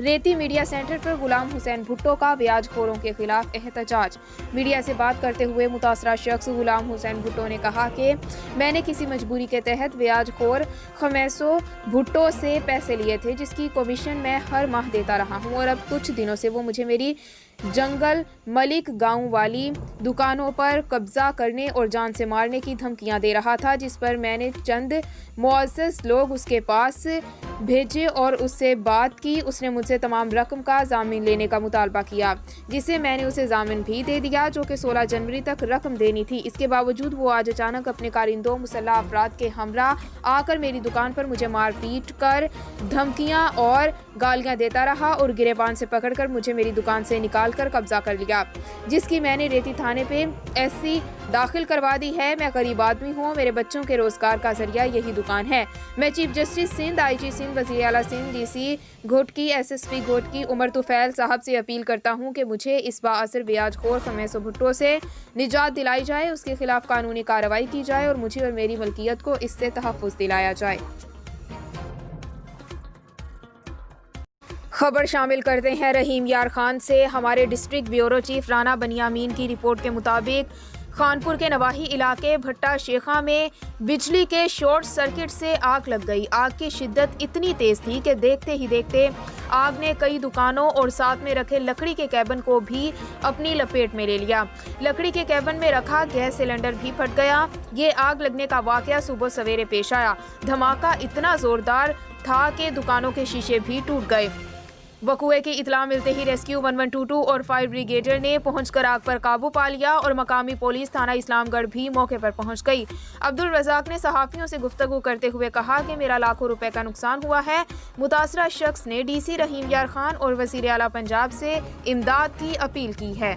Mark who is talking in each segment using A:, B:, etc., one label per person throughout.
A: ریتی media centre پر غلام حسین بھٹو کا بیاج خوروں کے خلاف احتجاج۔ میڈیا سے بات کرتے ہوئے متاثرہ شخص غلام حسین بھٹو نے کہا کہ میں نے کسی مجبوری کے تحت بیاج خور خمیسو بھٹو سے پیسے لیے تھے، جس کی کمیشن میں ہر ماہ دیتا رہا ہوں، اور اب کچھ دنوں سے وہ مجھے میری جنگل ملک گاؤں والی دکانوں پر قبضہ کرنے اور جان سے مارنے کی دھمکیاں دے رہا تھا، جس پر میں نے چند معزز لوگ اس کے پاس بھیجے اور اس سے بات کی۔ اس نے مجھ سے تمام رقم کا ضامن لینے کا مطالبہ کیا، جسے میں نے اسے ضامن بھی دے دیا، جو کہ 16 جنوری تک رقم دینی تھی۔ اس کے باوجود وہ آج اچانک اپنے کارندوں مسلح افراد کے ہمراہ آ کر میری دکان پر مجھے مار پیٹ کر دھمکیاں اور گالیاں دیتا رہا اور گریبان سے پکڑ کر مجھے میری دکان سے نکال کر قبضہ کر لیا، جس کی میں نے ریتی تھانے پہ ایسی داخل کروا دی ہے۔ میں غریب آدمی ہوں، میرے بچوں کے روزگار کا ذریعہ یہی دکان ہے۔ میں chief justice Sindh, I G Sindh, وزیر اعلیٰ Sindh, D C Ghotki, S S P Ghotki Umar Tufail صاحب سے اپیل کرتا ہوں کہ مجھے اس بااثر بیاج خور خمیسو بھٹو سے نجات دلائی جائے، اس کے خلاف قانونی کارروائی کی جائے اور مجھے اور میری ملکیت کو اس سے تحفظ دلایا جائے۔ خبر شامل کرتے ہیں رحیم یار خان سے۔ ہمارے district bureau chief Rana Binyamin کی رپورٹ کے مطابق خانپور کے نواحی علاقے بھٹا شیخا میں بجلی کے شارٹ سرکٹ سے آگ لگ گئی۔ آگ کی شدت اتنی تیز تھی کہ دیکھتے ہی دیکھتے آگ نے کئی دکانوں اور ساتھ میں رکھے لکڑی کے کیبن کو بھی اپنی لپیٹ میں لے لیا۔ لکڑی کے کیبن میں رکھا گیس سلنڈر بھی پھٹ گیا۔ یہ آگ لگنے کا واقعہ صبح سویرے پیش آیا۔ دھماکہ اتنا زوردار تھا کہ دکانوں کے شیشے بھی ٹوٹ گئے۔ وقوعے کی اطلاع ملتے ہی ریسکیو 1122 اور فائر بریگیڈر نے پہنچ کر آگ پر قابو پا لیا اور مقامی پولیس تھانہ اسلام گڑھ بھی موقع پر پہنچ گئی۔ عبدالرزاق نے صحافیوں سے گفتگو کرتے ہوئے کہا کہ میرا لاکھوں روپے کا نقصان ہوا ہے۔ متاثرہ شخص نے ڈی سی رحیم یار خان اور وزیر اعلیٰ پنجاب سے امداد کی اپیل کی ہے۔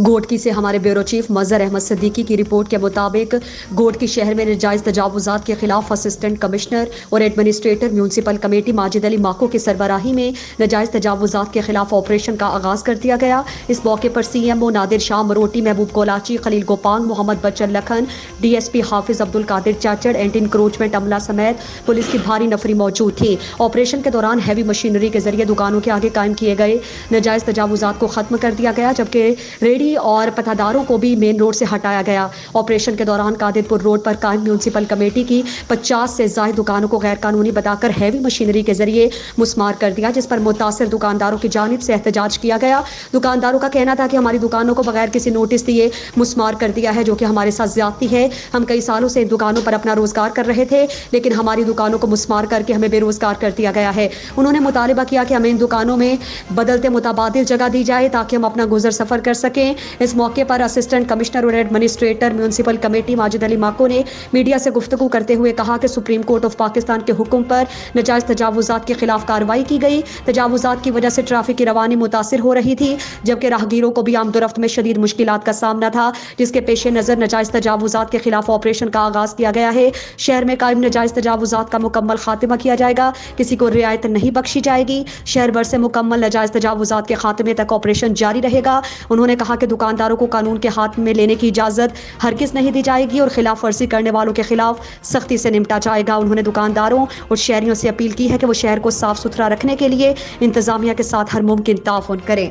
B: گوٹکی سے ہمارے بیورو چیف مظہر احمد صدیقی کی رپورٹ کے مطابق گوٹکی شہر میں ناجائز تجاوزات کے خلاف اسسٹنٹ کمشنر اور ایڈمنسٹریٹر میونسپل کمیٹی ماجد علی ماکو کی سربراہی میں ناجائز تجاوزات کے خلاف آپریشن کا آغاز کر دیا گیا۔ اس موقع پر سی ایم او نادر شاہ مروٹی، محبوب کولاچی، خلیل گوپانگ، محمد بچن لکھن، ڈی ایس پی حافظ عبدالقادر چاچڑ، اینٹی انکروچمنٹ عملہ سمیت پولیس کی بھاری نفری موجود تھی۔ آپریشن کے دوران ہیوی مشینری کے ذریعے دکانوں کے آگے قائم کیے گئے ناجائز تجاوزات کو ختم کر دیا گیا، جبکہ ریڈی اور پتاداروں کو بھی مین روڈ سے ہٹایا گیا۔ آپریشن کے دوران قادر پور روڈ پر قائم میونسپل کمیٹی کی 50 سے زائد دکانوں کو غیر قانونی بتا کر ہیوی مشینری کے ذریعے مسمار کر دیا، جس پر متاثر دکانداروں کی جانب سے احتجاج کیا گیا۔ دکانداروں کا کہنا تھا کہ ہماری دکانوں کو بغیر کسی نوٹس دیے مسمار کر دیا ہے، جو کہ ہمارے ساتھ زیادتی ہے۔ ہم کئی سالوں سے ان دکانوں پر اپنا روزگار کر رہے تھے، لیکن ہماری دکانوں کو مسمار کر کے ہمیں بے روزگار کر دیا گیا ہے۔ انہوں نے مطالبہ کیا کہ ہمیں ان دکانوں میں بدلتے متبادل جگہ دی جائے تاکہ ہم اپنا گزر سفر کر سکیں۔ اس موقع پر اسسٹنٹ کمشنر اور ایڈمنسٹریٹر میونسپل کمیٹی ماجد علی ماکو نے میڈیا سے گفتگو کرتے ہوئے کہا کہ سپریم کورٹ آف پاکستان کے حکم پر ناجائز تجاوزات کے خلاف کارروائی کی گئی۔ تجاوزات کی وجہ سے ٹریفک کی روانی متاثر ہو رہی تھی، جبکہ راہگیروں کو بھی آمد و رفت میں شدید مشکلات کا سامنا تھا، جس کے پیش نظر ناجائز تجاوزات کے خلاف آپریشن کا آغاز کیا گیا ہے۔ شہر میں قائم ناجائز تجاوزات کا مکمل خاتمہ کیا جائے گا، کسی کو رعایت نہیں بخشی جائے گی۔ شہر بھر سے مکمل ناجائز تجاوزات کے خاتمے تک آپریشن جاری رہے گا۔ انہوں نے کہا کہ دکانداروں کو قانون کے ہاتھ میں لینے کی اجازت ہرگز نہیں دی جائے گی اور خلاف ورزی کرنے والوں کے خلاف سختی سے نمٹا جائے گا۔ انہوں نے دکانداروں اور شہریوں سے اپیل کی ہے کہ وہ شہر کو صاف ستھرا رکھنے کے لیے انتظامیہ کے ساتھ ہر ممکن تعاون کریں۔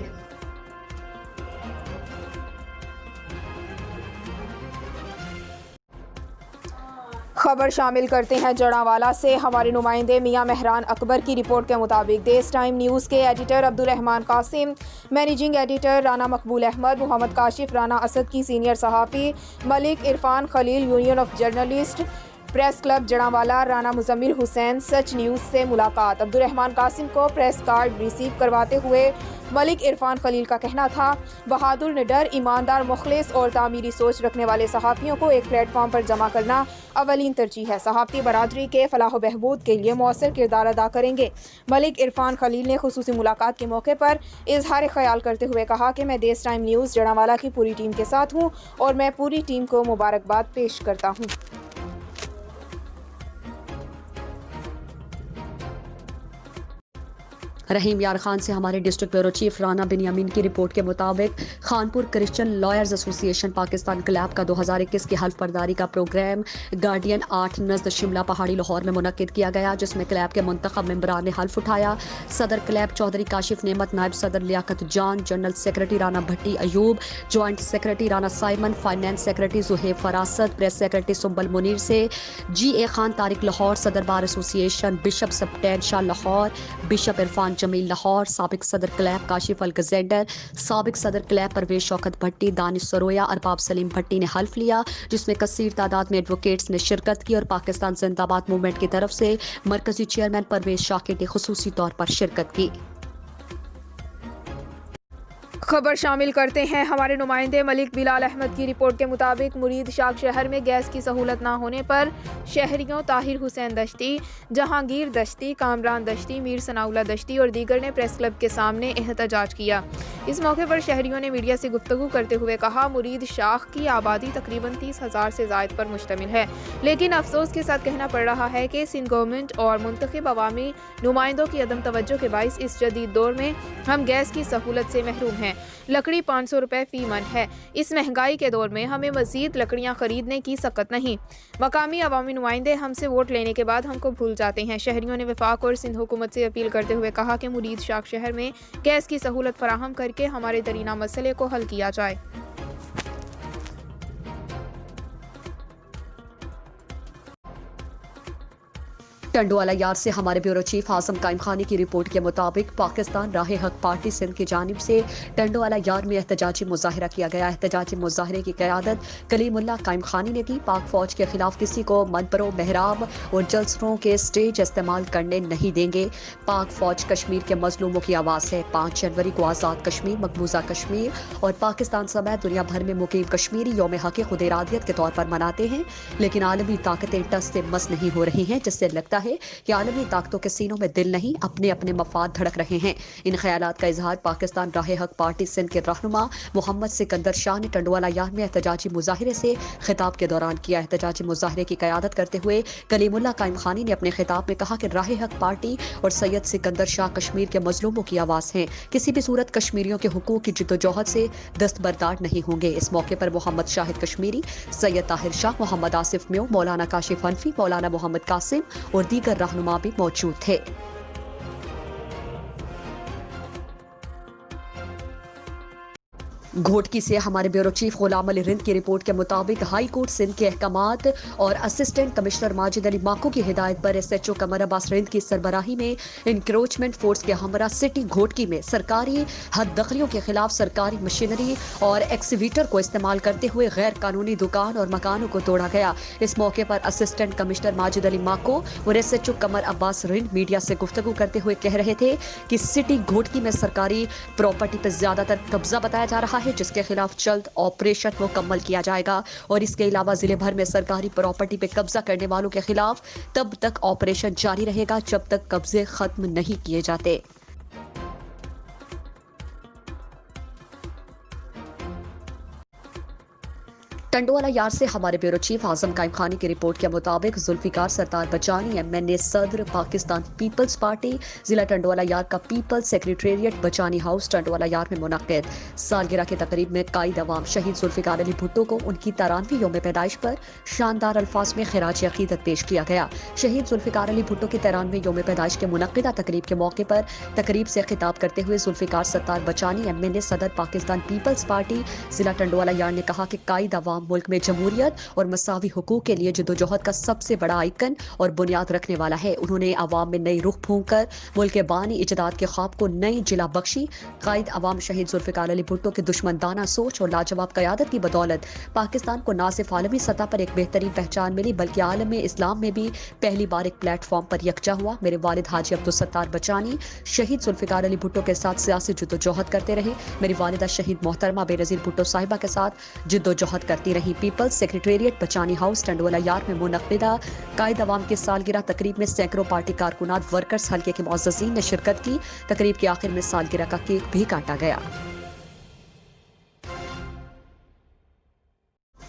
A: خبر شامل کرتے ہیں جڑاوالا سے۔ ہمارے نمائندے میاں مہران اکبر کی رپورٹ کے مطابق دیس ٹائم نیوز کے editor Abdurrahman Qasim, managing editor Rana Maqbool Ahmed, Muhammad Kashif Rana Asad کی سینئر صحافی Malik Irfan Khalil, union of journalist press club Jaranwala, Rana Muzammil Hussain, Sach news سے ملاقات۔ عبدالرحمان قاسم کو پریس کارڈ ریسیو کرواتے ہوئے ملک عرفان خلیل کا کہنا تھا، بہادر نڈر، ایماندار، مخلص اور تعمیری سوچ رکھنے والے صحافیوں کو ایک پلیٹ فارم پر جمع کرنا اولین ترجیح ہے۔ صحافتی برادری کے فلاح و بہبود کے لیے مؤثر کردار ادا کریں گے۔ ملک عرفان خلیل نے خصوصی ملاقات کے موقع پر اظہار خیال کرتے ہوئے کہا کہ میں دیس ٹائم نیوز جڑاوالا کی پوری ٹیم کے ساتھ ہوں اور میں پوری ٹیم کو مبارکباد پیش کرتا ہوں۔
B: رحیم یار خان سے ہمارے district bureau chief Rana Binyamin کی رپورٹ کے مطابق خانپور کرسچن لائرز ایسوسی ایشن پاکستان کلیب کا 2021 کی حلف برداری کا پروگرام گارڈین 8 نزد شملہ پہاڑی لاہور میں منعقد کیا گیا، جس میں کلیب کے منتخب ممبران نے حلف اٹھایا۔ صدر کلیب چودھری کاشف نعمت، نائب صدر Liaqat Jan, general secretary Rana Bhatti Ayub, joint secretary Rana Simon, finance secretary Zohaib Farasat, press secretary سنبل منیر سے جی اے خان طارق لاہور، صدر بار ایسوسی ایشن بشپ سپٹین شاہ لاہور، بشپ عرفان جمیل لاہور، سابق صدر کلیب کاشف الگزینڈر، سابق صدر کلیب پرویز شوکت بھٹی، دانش سرویا، ارباب سلیم بھٹی نے حلف لیا، جس میں کثیر تعداد میں ایڈوکیٹس نے شرکت کی اور پاکستان زندہ باد موومنٹ کی طرف سے مرکزی چیئرمین پرویز شاکر نے خصوصی طور پر شرکت کی۔
A: خبر شامل کرتے ہیں ہمارے نمائندے ملک بلال احمد کی رپورٹ کے مطابق مرید شاخ شہر میں گیس کی سہولت نہ ہونے پر شہریوں طاہر حسین دشتی، جہانگیر دشتی، کامران دشتی، میر ثناءاللہ دشتی اور دیگر نے پریس کلب کے سامنے احتجاج کیا۔ اس موقع پر شہریوں نے میڈیا سے گفتگو کرتے ہوئے کہا، مرید شاخ کی آبادی تقریباً 30,000 سے زائد پر مشتمل ہے، لیکن افسوس کے ساتھ کہنا پڑ رہا ہے کہ سندھ گورنمنٹ اور منتخب عوامی نمائندوں کی عدم توجہ کے باعث اس جدید دور میں ہم گیس کی سہولت سے محروم ہیں۔ لکڑی 500 روپے فی من ہے۔ اس مہنگائی کے دور میں ہمیں مزید لکڑیاں خریدنے کی سکت نہیں۔ مقامی عوامی نمائندے ہم سے ووٹ لینے کے بعد ہم کو بھول جاتے ہیں۔ شہریوں نے وفاق اور سندھ حکومت سے اپیل کرتے ہوئے کہا کہ مرید شاخ شہر میں گیس کی سہولت فراہم کر کے ہمارے درینہ مسئلے کو حل کیا جائے۔
B: ٹنڈوالا یار سے ہمارے بیورو چیف اعظم قائم خانی کی رپورٹ کے مطابق پاکستان راہ حق پارٹی سندھ کی جانب سے ٹنڈوالا یار میں احتجاجی مظاہرہ کیا گیا۔ احتجاجی مظاہرے کی قیادت کلیم اللہ قائم خانی نے کی۔ پاک فوج کے خلاف کسی کو منبروں، محراب اور جلسوں کے سٹیج استعمال کرنے نہیں دیں گے۔ پاک فوج کشمیر کے مظلوموں کی آواز ہے۔ 5 جنوری کو آزاد کشمیر، مقبوضہ کشمیر اور پاکستان سمیت دنیا بھر میں مقیم کشمیری یوم حق خود ارادیت کے طور پر مناتے ہیں، لیکن عالمی طاقتیں ٹس سے مس نہیں ہو رہی ہیں، جس سے لگتا ہے کہ عالمی طاقتوں کے سینوں میں دل نہیں، اپنے اپنے مفاد دھڑک رہے ہیں۔ ان خیالات کا اظہار پاکستان راہ حق پارٹی سندھ کے رہنما محمد سکندر شاہ نے ٹنڈوالا یار میں احتجاجی مظاہرے سے خطاب کے دوران کیا۔ احتجاجی مظاہرے کی قیادت کرتے ہوئے کلیم اللہ قائم خانی نے اپنے خطاب میں کہا کہ راہ حق پارٹی اور سید سکندر شاہ کشمیر کے مظلوموں کی آواز ہیں، کسی بھی صورت کشمیریوں کے حقوق کی جدوجہد سے دستبردار نہیں ہوں گے۔ اس موقع پر محمد شاہد کشمیری، سید طاہر شاہ، محمد آصف میو، مولانا کاشف حنفی، مولانا محمد قاسم اور دیگر رہنما بھی موجود تھے۔ گھوٹکی سے ہمارے بیورو چیف غلام علی رند کی رپورٹ کے مطابق ہائی کورٹ سندھ کے احکامات اور اسسٹنٹ کمشنر ماجد علی ماکو کی ہدایت پر ایس ایچ او قمر عباس رند کی سربراہی میں انکروچمنٹ فورس کے ہمراہ سٹی گھوٹکی میں سرکاری حد دخلیوں کے خلاف سرکاری مشینری اور ایکسیویٹر کو استعمال کرتے ہوئے غیر قانونی دکان اور مکانوں کو توڑا گیا۔ اس موقع پر اسسٹنٹ کمشنر ماجد علی ماکو اور ایس ایچ او قمر عباس رند میڈیا سے گفتگو کرتے ہوئے کہہ رہے تھے کہ سٹی گھوٹکی میں سرکاری پراپرٹی پر زیادہ تر قبضہ بتایا جا رہا ہے، جس کے خلاف جلد آپریشن مکمل کیا جائے گا، اور اس کے علاوہ ضلع بھر میں سرکاری پراپرٹی پہ قبضہ کرنے والوں کے خلاف تب تک آپریشن جاری رہے گا جب تک قبضے ختم نہیں کیے جاتے۔ ٹنڈوالا یار سے ہمارے بیورو چیف اعظم قائم خانی کی رپورٹ کے مطابق ذوالفقار ستار بچانی MNA صدر پاکستان پیپلز پارٹی ضلع ٹنڈوالا یار کا پیپلز سیکریٹریٹ بچانی ہاؤس ٹنڈوالا یار میں منعقد سالگرہ کی تقریب میں قائد عوام شہید ذوالفقار علی بھٹو کو ان کی 93ویں یوم پیدائش پر شاندار الفاظ میں خراج عقیدت پیش کیا گیا۔ شہید ذوالفقار علی بھٹو کی 93ویں یوم پیدائش کے منعقدہ تقریب کے موقع پر تقریب سے خطاب کرتے ہوئے ذوالفقار ستار بچانی MNA صدر پاکستان پیپلز پارٹی ضلع ٹنڈوالا یار نے کہا کہ قائد عوام ملک میں جمہوریت اور مساوی حقوق کے لیے جدوجہد کا سب سے بڑا آئیکن اور بنیاد رکھنے والا ہے۔ انہوں نے عوام میں نئی رخ پھونک کر ملک کے بانی اجداد کے خواب کو نئی جلا بخشی۔ قائد عوام شہید ذوالفقار علی بھٹو کے دشمندانہ سوچ اور لاجواب قیادت کی بدولت پاکستان کو نہ صرف عالمی سطح پر ایک بہترین پہچان ملی بلکہ عالم اسلام میں بھی پہلی بار ایک پلیٹ فارم پر یکجا ہوا۔ میرے والد حاجی عبدالستار بچانی شہید ذوالفقار علی بھٹو کے ساتھ سیاسی جدوجہد کرتے رہے۔ میری والدہ شہید محترمہ بے نظیر بھٹو صاحبہ کے ساتھ جدوجہد کرتی رہی۔ پیپلز سیکریٹریٹ بچانی ہاؤس ٹنڈوالا یار میں منعقدہ قائد عوام کی سالگرہ تقریب میں سینکڑوں پارٹی کارکنان ورکرز حلقے کے معززین نے شرکت کی۔ تقریب کے آخر میں سالگرہ کا کیک بھی کاٹا گیا۔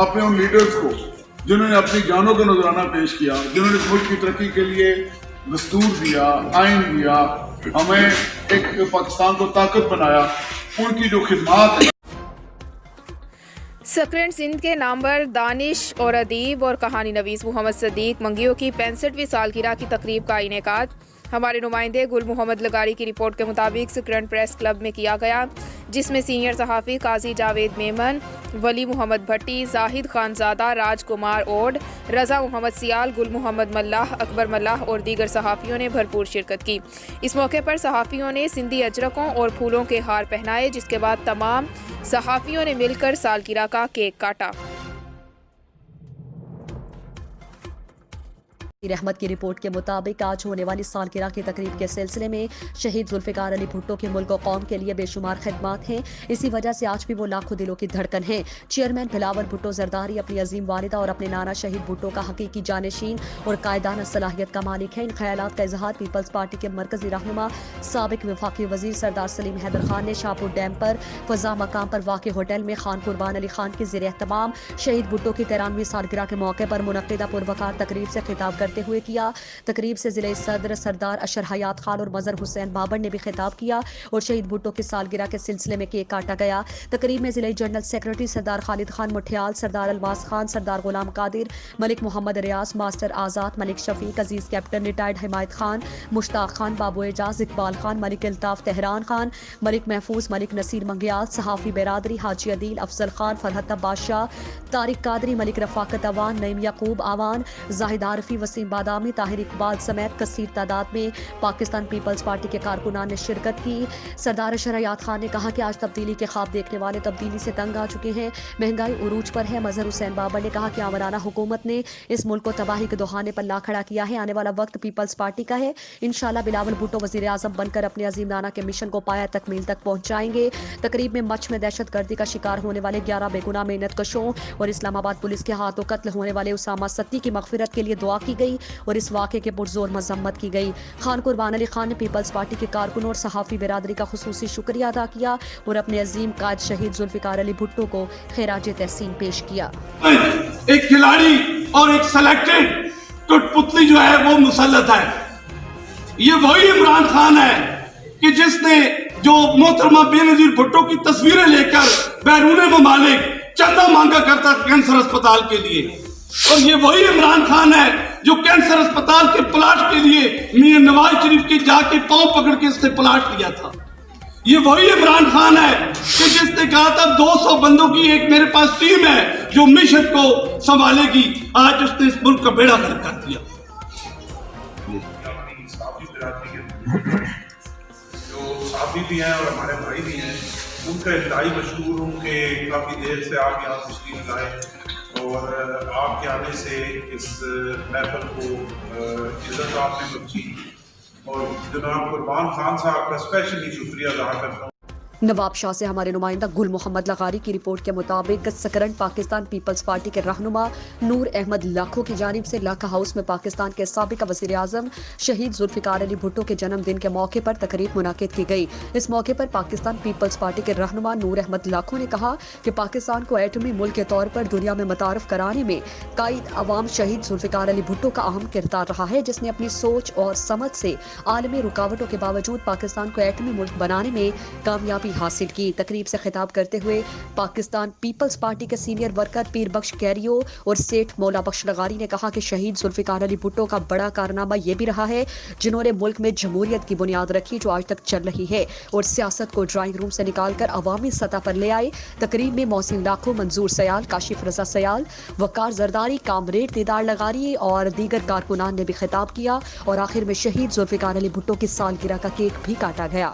C: اپنے ان لیڈرز کو جنہوں نے اپنی جانوں کا نذرانہ پیش کیا، جنہوں نے اس ملک کی ترقی کے لیے دستور دیا، آئین دیا، ہمیں ایک پاکستان کو طاقت بنایا، ان کی جو خدمات ہیں۔
A: سکرینڈ سندھ کے نامور دانش اور ادیب اور کہانی نویس محمد صدیق منگیوں کی 65ویں سالگرہ کی تقریب کا انعقاد ہمارے نمائندے گل محمد لغاری کی رپورٹ کے مطابق سکرینڈ پریس کلب میں کیا گیا، جس میں سینئر صحافی قاضی جاوید میمن، ولی محمد بھٹی، زاہد خان زادہ، راج کمار اوڈ، رضا محمد سیال، گل محمد ملاح، اکبر ملاح اور دیگر صحافیوں نے بھرپور شرکت کی۔ اس موقع پر صحافیوں نے سندھی اجرکوں اور پھولوں کے ہار پہنائے، جس کے بعد تمام صحافیوں نے مل کر سالگرہ کا کیک کاٹا۔
B: احمد کی رپورٹ کے مطابق آج ہونے والی سالگرہ کی تقریب کے سلسلے میں شہید ذوالفقار علی بھٹو کے ملک و قوم کے لیے بے شمار خدمات ہیں، اسی وجہ سے آج بھی وہ لاکھوں دلوں کی دھڑکن ہیں۔ چیئرمین بلاول بھٹو زرداری اپنی عظیم والدہ اور اپنے نانا شہید بھٹو کا حقیقی جانشین اور قائدانہ صلاحیت کا مالک ہے۔ ان خیالات کا اظہار پیپلز پارٹی کے مرکزی رہنما سابق وفاقی وزیر سردار سلیم حیدر خان نے شاہپور ڈیم پر فضا مقام پر واقع ہوٹل میں خان قربان علی خان کے زیر اہتمام شہید بھٹو کی 93ویں سالگرہ کے موقع پر منعقدہ پروقار تقریب سے خطاب کرتے ہوئے کیا۔ تقریب سے ضلع صدر سردار اشر حیات خان اور مظہر حسین بابر نے بھی خطاب کیا اور شہید بھٹو کی سالگرہ کے سلسلے میں کیک کاٹا گیا۔ تقریب میں ضلع جنرل سیکرٹری سردار خالد خان مٹھیال، سردار الواز خان، سردار غلام قادر، ملک محمد ریاض، ماسٹر آزاد، ملک شفیق، عزیز کیپٹن ریٹائرڈ حمایت خان، مشتاق خان، بابو اعجاز، اقبال خان، ملک الطاف تہران خان، ملک محفوظ، ملک نصیر منگیال، صحافی برادری، حاجی عدیل، افضل خان، فرحت بادشاہ، طارق قادری، ملک رفاقت اوان، نعیم یعقوب آوان، زاہد عارفی، وسیم بادامی، طاہر اقبال سمیت کثیر تعداد میں پاکستان پیپلز پارٹی کے کارکنان نے شرکت کی۔ سردار اشر حیات خان نے کہا کہ آج تبدیلی کے خواب دیکھنے والے تبدیلی سے تنگ آ چکے ہیں، مہنگائی عروج پر ہے۔ مظہر حسین بابر نے کہا کہ آمرانہ حکومت نے اس ملک کو تباہی کے دہانے پر لا کھڑا کیا ہے، آنے والا وقت پیپلز پارٹی کا ہے، انشاءاللہ بلاول بھٹو وزیر اعظم بن کر اپنے عظیم نانا کے مشن کو پایہ تکمیل تک پہنچائیں گے۔ تقریب میں مچھ میں دہشت گردی کا شکار ہونے والے 11 بے گناہ محنت کشوں اور اسلام آباد پولیس کے ہاتھوں قتل ہونے والے اسامہ ستی کی مغفرت کے لیے دعا کی گئی اور اس واقعے کے پرزور مذمت کی گئی۔ خان قربان علی خان نے پیپلز پارٹی کے کارکنوں اور صحافی برادری کا خصوصی شکریہ ادا کیا اور اپنے عظیم قائد شہید ذوالفقار علی بھٹو کو خراج تحسین پیش کیا۔
D: ایک کھلاڑی اور ایک سلیکٹڈ ٹوٹ پتلی جو ہے وہ مسلط ہے، یہ وہی عمران خان ہے کہ جس نے جو محترمہ بے نظیر بھٹو کی تصویریں لے کر بیرون ممالک چندہ مانگا کرتا کینسر اسپتال کے لیے، اور یہ وہی عمران خان ہے جو کینسر اسپتال کے پلاٹ کے لیے میاں نواز شریف کے جا کے پاؤں پکڑ کے اس نے پلاٹ لیا تھا۔ یہ وہی عمران خان ہے کہ جس نے کہا تھا 200 بندوں کی ایک میرے پاس ٹیم ہے جو مشن کو سنبھالے گی، آج اس نے اس ملک کا بیڑا غرق کر دیا۔
E: صحافی برادری کے جو صحافی بھی ہیں اور ہمارے بھائی بھی ہیں، ان کا انتہائی مشکور ہوں کہ کافی دیر سے آپ یہاں تشریف لائے اور آپ کے آنے سے اس محفل کو عزت آپ نے بخشی، اور جناب قربان خان صاحب کا اسپیشلی شکریہ ادا کرتا ہوں۔
B: نواب شاہ سے ہمارے نمائندہ گل محمد لغاری کی رپورٹ کے مطابق سکرنڈ پاکستان پیپلز پارٹی کے رہنما نور احمد لاکھو کی جانب سے لاکھا ہاؤس میں پاکستان کے سابق وزیر اعظم شہید ذوالفقار علی بھٹو کے جنم دن کے موقع پر تقریب منعقد کی گئی۔ اس موقع پر پاکستان پیپلز پارٹی کے رہنما نور احمد لاکھو نے کہا کہ پاکستان کو ایٹمی ملک کے طور پر دنیا میں متعارف کرانے میں قائد عوام شہید ذوالفقار علی بھٹو کا اہم کردار رہا ہے، جس نے اپنی سوچ اور سمجھ سے عالمی رکاوٹوں کے باوجود پاکستان کو ایٹمی ملک بنانے میں کامیابی حاصل کی۔ تقریب سے خطاب کرتے ہوئے پاکستان پیپلز پارٹی کے سینئر ورکر پیر بخش کیریو اور سیٹھ مولا بخش لغاری نے کہا کہ شہید ذوالفقار علی بھٹو کا بڑا کارنامہ یہ بھی رہا ہے جنہوں نے ملک میں جمہوریت کی بنیاد رکھی جو آج تک چل رہی ہے اور سیاست کو ڈرائنگ روم سے نکال کر عوامی سطح پر لے آئے۔ تقریب میں محسن لاکھو، منظور سیال، کاشف رضا سیال، وقار زرداری، کامریڈ دیدار لغاری اور دیگر کارکنان نے بھی خطاب کیا اور آخر میں شہید ذوالفقار علی بھٹو کی سالگرہ کا کیک بھی کاٹا گیا۔